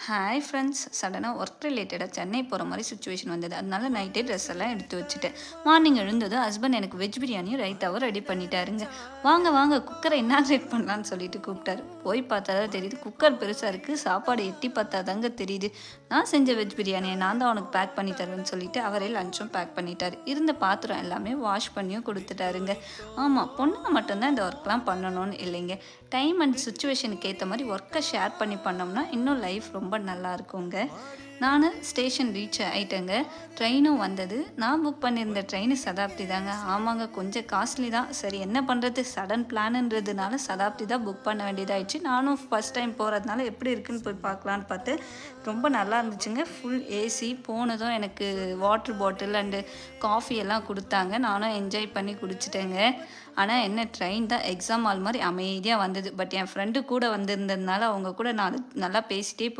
Hi friends, சடனாக work ரிலேட்டடாக சென்னை போகிற மாதிரி சுச்சுவேஷன் வந்தது. அதனால நைட்டே ட்ரெஸ் எல்லாம் எடுத்து வச்சுட்டேன். மார்னிங் எழுந்ததும் ஹஸ்பண்ட் எனக்கு வெஜ் பிரியாணியும் ரைத்தாவும் ரெடி பண்ணிட்டாருங்க. வாங்க வாங்க குக்கரை இனாக்ரேட் பண்ணலான்னு சொல்லிட்டு கூப்பிட்டாரு. போய் பார்த்தா தான் தெரியுது குக்கர் பெருசாக இருக்குது, சாப்பாடு எட்டி பார்த்தா தாங்க தெரியுது. நான் செஞ்ச வெஜ் பிரியாணியை நான் தான் அவனுக்கு பேக் பண்ணி தருவேன்னு சொல்லிட்டு அவரே லஞ்சும் பேக் பண்ணிட்டாரு. இருந்த பாத்திரம் எல்லாமே வாஷ் பண்ணியும் கொடுத்துட்டாருங்க. ஆமாம், பொண்ணுங்க மட்டும்தான் இந்த ஒர்க்லாம் பண்ணணும்னு இல்லைங்க. டைம் அண்ட் சுச்சுவேஷனுக்கு ஏற்ற மாதிரி ஒர்க்கை ஷேர் பண்ணி பண்ணோம்னா இன்னும் லைஃப் ரொம்ப நல்லா இருக்குங்க. நான் ஸ்டேஷன் ரீச் ஆகிட்டேங்க. ட்ரெயினும் வந்தது. நான் புக் பண்ணியிருந்த ட்ரெயின் சதாப்தி தாங்க. ஆமாங்க, கொஞ்சம் காஸ்ட்லி தான். சரி என்ன பண்ணுறது, சடன் பிளானுன்றதுனால சதாப்தி தான் புக் பண்ண வேண்டியதாகிடுச்சு. நானும் ஃபஸ்ட் டைம் போகிறதுனால எப்படி இருக்குன்னு போய் பார்க்கலான்னு பார்த்து ரொம்ப நல்லா இருந்துச்சுங்க. Full AC. போனதும் எனக்கு வாட்டர் பாட்டில் அண்டு காஃபி எல்லாம் கொடுத்தாங்க. நானும் என்ஜாய் பண்ணி குடிச்சிட்டேங்க. ஆனால் என்ன, ட்ரெயின் தான் எக்ஸாம் ஹால் மாதிரி அமைதியாக வந்தது. பட் என் ஃப்ரெண்டு கூட வந்திருந்ததுனால அவங்க கூட நான் நல்லா பேசிட்டே போய்